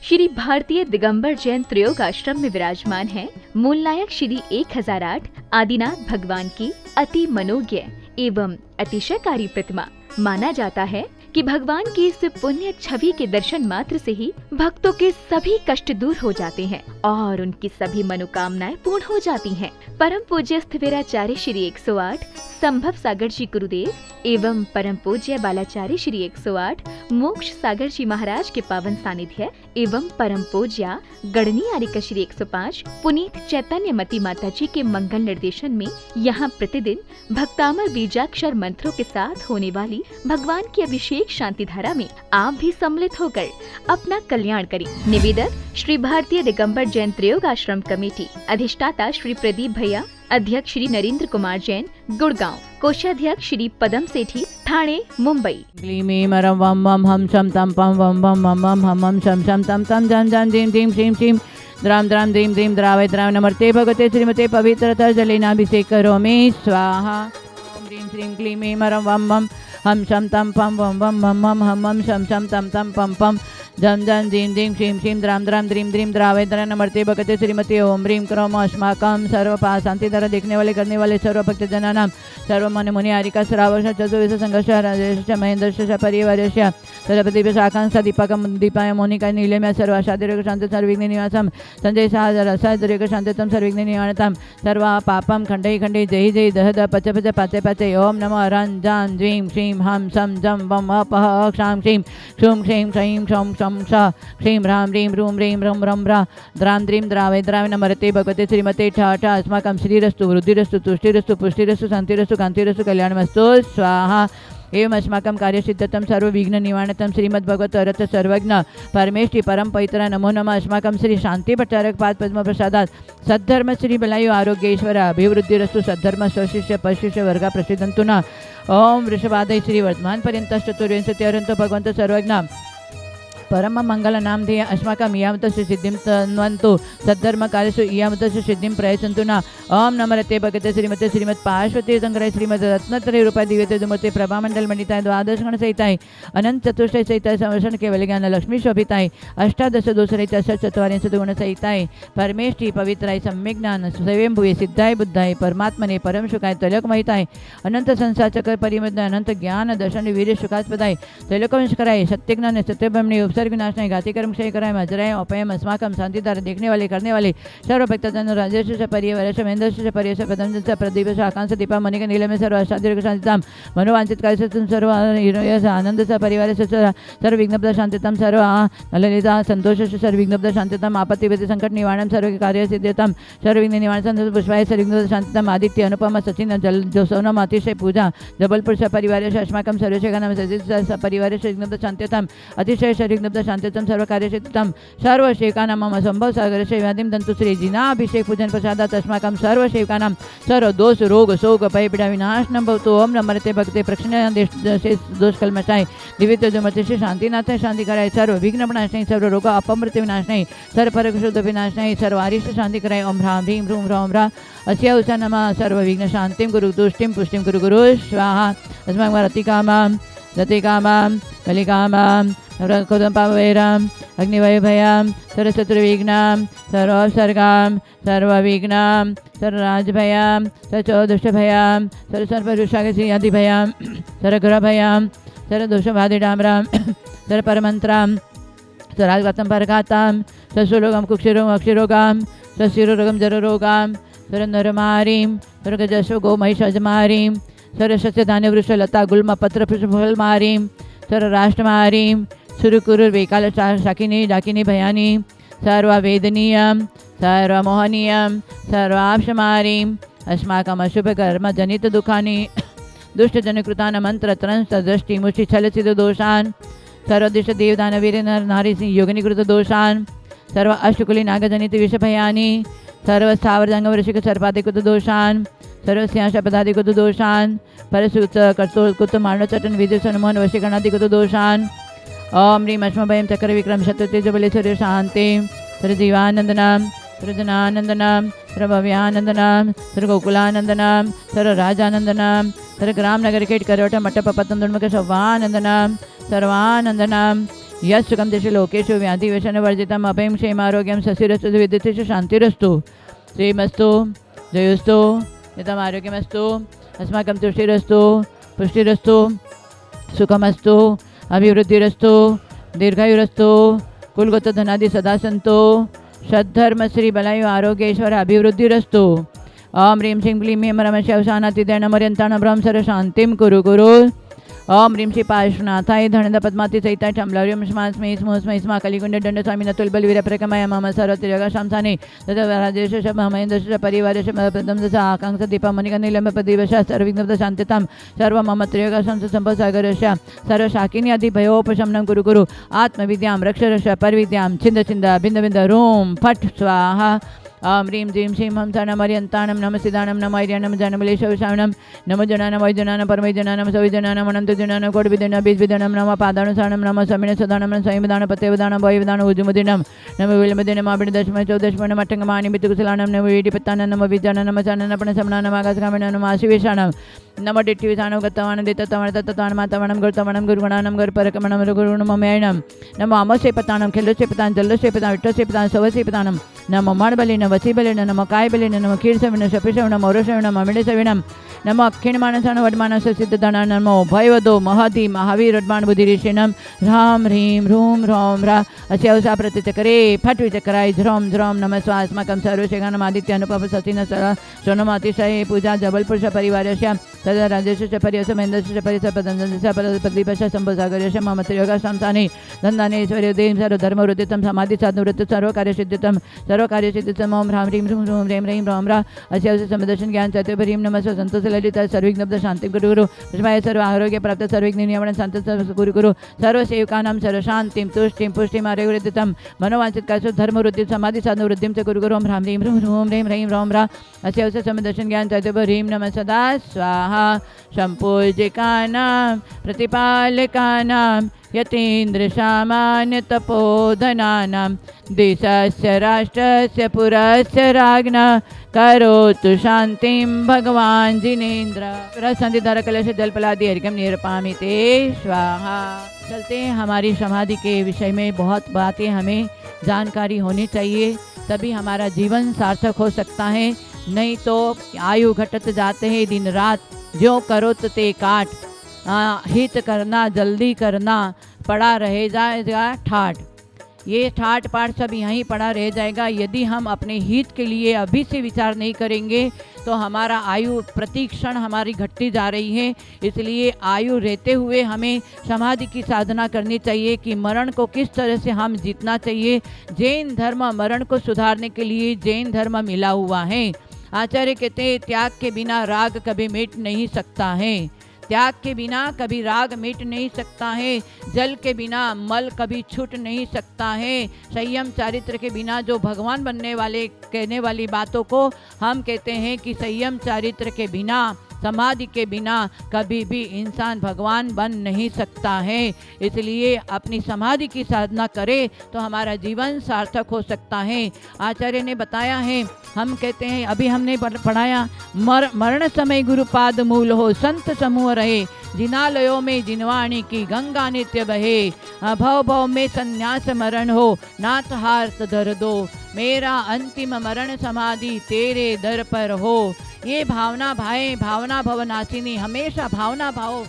श्री भारतीय दिगंबर जैन त्रयोग आश्रम में विराजमान है मूलनायक श्री 1008 आदिनाथ भगवान की अति मनोज्ञ एवं अतिशयकारी प्रतिमा। माना जाता है कि भगवान की इस पुण्य छवि के दर्शन मात्र से ही भक्तों के सभी कष्ट दूर हो जाते हैं और उनकी सभी मनोकामनाएं पूर्ण हो जाती हैं। परम पूज्य स्थिविराचार्य श्री 108 संभव सागर जी गुरुदेव एवं परम पूज्य बालाचार्य श्री 108 मोक्ष सागर जी महाराज के पावन सानिध्य एवं परम पूज्य गणनी आर्यका श्री 105 पुनीत चैतन्य मती माता जी के मंगल निर्देशन में यहाँ प्रतिदिन भक्तामर बीजाक्षर मंत्रों के साथ होने वाली भगवान की अभिषेक शांति धारा में आप भी सम्मिलित होकर अपना कल्याण करें। निवेदक श्री भारतीय दिगंबर जैन त्रयोग आश्रम कमेटी, अधिष्ठाता श्री प्रदीप भैया, अध्यक्ष श्री नरेंद्र कुमार जैन गुड़गांव, कोषाध्यक्ष श्री पदम सेठी ठाणे मुंबई। क्लीमीमरं वम वम हम शम तम पम वम वम वम वम हम हम शम शम तम तम जन जन दीम दीम श्रीम श्रीम द्राम द्राम दीम दीम द्रावय द्राव नमर्ते भगवते श्रीमते पवित्रता जलेनाभिषेक करोमि स्वाहा। दीम श्रीम क्लीमीमरं वम वम हम शम तम पम वम वम वम वम हम हम शम शम तम तम पम पम जम जन दीम दीम श्रीम श्रीम द्राम द्राम द्रीम द्रीम द्रावय द्रा नमर्ते भगवते श्रीमते ओम ह्रीम क्रोम अस्माकं सर्वपा शांति द्वारा देखने वाले करने वाले सर्व भक्त जनानां सर्व मन मुनि आरिका श्रावश चतुर्विश संघर्ष राजेश महेंद्र परिवारस्य सरपति शाखांसा दीपकम दीपाय मोनिका नीलम्य सर्वाशादिरेक शांति सर्विघ्न निवासम संजय सादरसादरेक शांतितम सर्विघ्न निवारणताम सर्वा पापम खंडै खंडै जय जय दह द पच पच पाचे पाचे ओम नमो रंजान द्वीं श्रीं हम सम जम वम अपह क्षां श्रीं क्षुं क्षीं क्षीं क्षौं क्षं श क्षीं ह्रां ह्रीं रूं ह्रीं रं रं ह्रा द्रां द्रीं द्रावय द्रावय नमर्ते भगवते श्रीमते ठ ठ अस्माकं श्रीरस्तु वृद्धिरस्तु तुष्टिरस्तु पुष्टिरस्तु शांतिरस्तु कांतिरस्तु कल्याणमस्तु स्वाहा। एवं अस्माकं कार्यसिद्धतं सर्वविघ्न निवारणतं श्रीमद्भगवत रथ सर्वज्ञ परमेष्टि परम पवित्र नमो नमः। अस्माकं श्री शांति प्रचारक पाद पद्म प्रसादात सद्धर्म श्री बलायु आरोग्य ईश्वर अभिवृद्धिरस्तु सद्धर्म स्वशिष्य पशिष्य वर्गा प्रसिद्धंतु न ओम वृषभादय श्री वर्तमान पर्यंत चतुर्विंशति अरंत भगवंत सर्वज्ञ परम मंगल नाम ध्येय अस्माकं यावतस्य सिद्धिं तन्वन्तु सद्धर्म कार्यसु यावतस्य सिद्धिं प्रयच्छन्तु न ओम नमरते भगवते श्रीमते श्रीमद् पार्श्वती संग्रह श्रीमद् रत्नत्रय रूपा दिव्यते दुमते प्रभामंडल मंडिताय द्वादश गण सहिताय अनंत चतुष्टय सहिताय संवर्षण केवल ज्ञान लक्ष्मी शोभिताय अष्टादश दोषरहिताय चत्वारिंशत् गुण सहिताय परमेष्टि पवित्राय सम्यक ज्ञान स्वयंभुवे सिद्धाय बुद्धाय परमात्मने परम सुखाय तैलक महिताय अनंत संसार चक्र परिमद अनंत ज्ञान दर्शन वीर सुखास्पदाय तैलकवंशकराय सत्य ज्ञान सत्यब्रह्मणे उपसर्ग विनाशनाय घाती कर्म क्षय कराय मजराय अपयम अस्माकं शांति द्वारा देखने वाले करने वाले सर्व भक्तजन राजेश परिवार महेंद्र परिवेश पदम प्रदीप आकांक्ष दीपा मणिक नीलम सर्व अष्टादीर्घ शांतिताम मनोवांछित कार्य सर्व आनंद परिवार सर्व विघ्न शांतितम सर्व ललिता संतोष सर्व विघ्न शांतितम आपत्ति व्यति संकट निवारण सर्व कार्य सिद्धितम सर्व विघ्न निवारण पुष्पाय सर्व विघ्न शांतितम आदित्य अनुपम सचिन जल जो सोनम अतिशय पूजा जबलपुर परिवार अस्माकं सर्वेशगानां परिवार विघ्न शांतितम अतिशय शरीर शांतितम सर्व कार्य सिद्धितम सर्व शेकानां मम संभव सागर व्याधिं दंतु श्री जिनाभिषेक पूजन प्रसादात् अस्माकं सर्व शेकानां सर्व दोष रोग शोक भय पीड़ा विनाशनं भवतु ओम नमर्ते भक्ते प्रक्षिण दोष कल्मषाय दिव्य दुमते शांतिनाथ शांति कराय सर्व विघ्न विनाशनाय सर्व रोग अपमृत्यु विनाशनाय सर्व परशुद्ध विनाशनाय सर्व आरिष्ट शांति कराय ओम ह्रां ह्रीं रूं ह्रौं ह्रा अस्या उषा नमः सर्व विघ्न शांतिं गुरु तुष्टिं पुष्टिं गुरु गुरु स्वाहा। अस्माकं रतिकामां रतिकामां कलिकामां पावैराम अग्निवयभयां सर्वशत्रुविघ्नां सर्वोपसर्गां सर्वविघ्नां सर्वराजभयां सर्वचौदुष्टभयां सर्वसर्वदुष्टादिभयां सर्वग्रहभयां सर्वदोषबाधिडाम्रां सर्वपरमन्त्रां सर्वाघातं परघातां सर्वशुलोगं कुक्षिरोगं अक्षिरोगां सर्वशिरोरोगं जररोगां सर्वनरमारीं सर्वगजस्व गोमहिषजमारीं सर्वसस्यधान्यवृक्ष लता गुल्म पत्र पुष्पफलमारीं सर्वराष्ट्रमारीं सुरकुरुर्वेकाल शाकिनी डाकिनी भयानी सर्ववेदनीयं सर्वमोहनीयं सर्वापशमारीं अस्माकम् अशुभकर्मजनितदुःखानि दुष्टजनकृतान् मन्त्रत्रंस्तदृष्टि मुष्टिछलसिद्धदोषान् सर्वदिष्टदेवदानवीर नारीसिंह योगिनीकृतदोषान् सर्व अष्टकुली नागजनितविषभयानि सर्वस्थावरजंगमऋषिक सर्पादिकृतदोषान् सर्वस्यांशपदादिकृतदोषान् परसुत कर्तोत्कुत मारणचटन विदुषन्मोहन वशीकरणादिकृतदोषान् ओम ह्रीं अश्मभयं चक्रविक्रम शत्रुतेजबले सूर्य शांति सर्वजीवानंदनां सृजनानंदनम सर्वभव्यानंदनम सर्वगोकुलानंदनम सर्वराजानंदनम सर्वग्राम नगर केट करोट मट्टप पतंदुर्मुख सर्वानंदनम सर्वानंदनम यस्सुखम देश लोकेशु व्याधि व्यसन वर्जितम अभयम क्षेमारोग्यम शशिरस्तु विद्युतिषु शांतिरस्तु श्रीमस्तु जयोस्तु नितम आरोग्यमस्तु अस्माकं तुष्टिरस्तु पुष्टिरस्तु सुखमस्तु अभिवृद्धिरस्तु दीर्घायुरस्तु कुलगत धनादि सदा सन्तु सद्धर्म श्री बलायु आरोग्येश्वर अभिवृद्धिरस्तु ओम ह्रीं श्रीं क्लीं ह्रीं रम शवशानातिदय नमर्यन्ताण ब्रह्म सर्व शांतिं कुरु कुरु ओम ह्रीं श्री पार्श्वनाथाय धनद पद्माति सहिताय चमलौर्यं स्मास्मै स्मोस्मै स्मा कलिकुंड दंड स्वामी नतुल बलवीर प्रकमय मम सर्वतिरगा शांसाने तथा राजेश शब महेन्द्रश परिवारश प्रथम दश आकांक्षा दीपा मणिका नीलम प्रदीपश सर्वविघ्न शांतितां सर्व मम त्रियोगा संस संपद सागरश सर्व शाकिनी आदि भयोपशमनं कुरु कुरु आत्मविद्यां रक्ष रक्ष परविद्यां छिंद छिंद बिंद बिंद रूम फट स्वाहा ओम ह्रीं श्रीं श्रीं हम नमर्यन्ताणं नम सिदानं नम ऐर्यानं जनमलेशवशानं नमो जनानं वैजनानं परमैजनानं सविजनानं अनन्तजनानं कोटिविदनं बीजविदनं नम पादानुसारणं नम समिण सदानं संविधानं पत्यवदानं वैवदानं उजुमुदिनं नम विलमदिनं आबिडदशमय चौदशमनं मठंगमानि मितुकुशलानं नम वीडिपत्तानं नम विज्ञानं नम चाननं समनानं आकाशकामिनं नम आशिवेशानं नम डिट्टिविसानं गतवानं दिततवानं तत्तवानं मातवानं गुरुतवानं गुरुगणानं गुरुपरकमनं गुरुगुणममयनं नम अमसेपतानं खेलोसेपतानं जल्लोसेपतानं विट्टोसेपतानं सवसेपतानं नम मणबलिनं वसीबलिनं नम कायबलिनं नम क्षीरसविनं शपिशवनं मौरशविनं अमिडसविनं नम अक्षिणमानसानं वडमानस सिद्धधनं नमो भयवदो महति महावीर वडमान बुद्धिरिषिणं ह्रां ह्रीं ह्रूं ह्रौं ह्रा अस्यवसा प्रतिचकरे फट् विचकराय ध्रौं ध्रौं नम स्वास्मकं सर्वशेखनम् आदित्य अनुपम सचिन सोनमातिशये पूजा जबलपुर परिवारस्य तदा राजेश पर्यस महेन्द्रश पर्यस पदंश प्रदीपश संभसागरश मम त्रियोगा संस्थाने धन्दानेश्वर्य देव सर्वधर्मवृत्तितं समाधि साधुवृत्ति सर्वकार्यसिद्धितं सर्वकार्यसिद्धितं ओम ह्रां ह्रीं ह्रूं ह्रूं ह्रीं ह्रीं ह्रौं ह्रा अस्यवसा समदर्शन ज्ञान सत्यपरीं नमः संतोष ललित सर्विघ्न शांति गुरु गुरु विस्मय सर्व आरोग्य प्राप्त सर्विघ्न नियमन शांत गुरु गुरु सर्व सेवकानां सर्व शांतिं तुष्टिं पुष्टिं आरोग्यवृद्धितं मनोवांछित कायसु धर्मवृद्धि समाधि साधु वृद्धिं च गुरु गुरु ओम ह्रां ह्रीं ह्रूं ह्रीं ह्रीं ह्रौं ह्रा अस्यवसा समदर्शन ज्ञान सत्यपरीं नमः सदा स्वाहा संपूज्यकानां प्रतिपालकानां यतीन्द्र सामान्य तपोधनानां देशस्य राष्ट्रस्य पुरस्य राज्ञा करोतु शांतिं भगवान जिनेन्द्र रसंधिधार कलश जलपलादि अर्घ्यं निरपामिते स्वाहा। चलते हैं, हमारी समाधि के विषय में बहुत बातें हमें जानकारी होनी चाहिए, तभी हमारा जीवन सार्थक हो सकता है। नहीं तो आयु घटत जाते हैं दिन रात, जो करो ते काट, हित करना जल्दी करना पड़ा रह जाएगा ठाट। ये ठाट पाट सब यहीं पड़ा रह जाएगा। यदि हम अपने हित के लिए अभी से विचार नहीं करेंगे तो हमारा आयु प्रतिक्षण हमारी घटती जा रही है। इसलिए आयु रहते हुए हमें समाधि की साधना करनी चाहिए कि मरण को किस तरह से हम जीतना चाहिए। जैन धर्म मरण को सुधारने के लिए जैन धर्म मिला हुआ है। आचार्य कहते हैं त्याग के बिना राग कभी मिट नहीं सकता है, त्याग के बिना कभी राग मिट नहीं सकता है, जल के बिना मल कभी छूट नहीं सकता है। संयम चारित्र के बिना जो भगवान बनने वाले कहने वाली बातों को हम कहते हैं कि संयम चारित्र के बिना समाधि के बिना कभी भी इंसान भगवान बन नहीं सकता है। इसलिए अपनी समाधि की साधना करें तो हमारा जीवन सार्थक हो सकता है। आचार्य ने बताया है, हम कहते हैं अभी हमने पढ़ाया मरण समय गुरुपाद मूल हो, संत समूह रहे, जिनालयों में जिनवाणी की गंगा नित्य बहे, भव भव में संन्यास मरण हो, नाथ हार्त धर दो, मेरा अंतिम मरण समाधि तेरे दर पर हो। ये भावना भाए भावना भवनाशिनी, हमेशा भावना भाव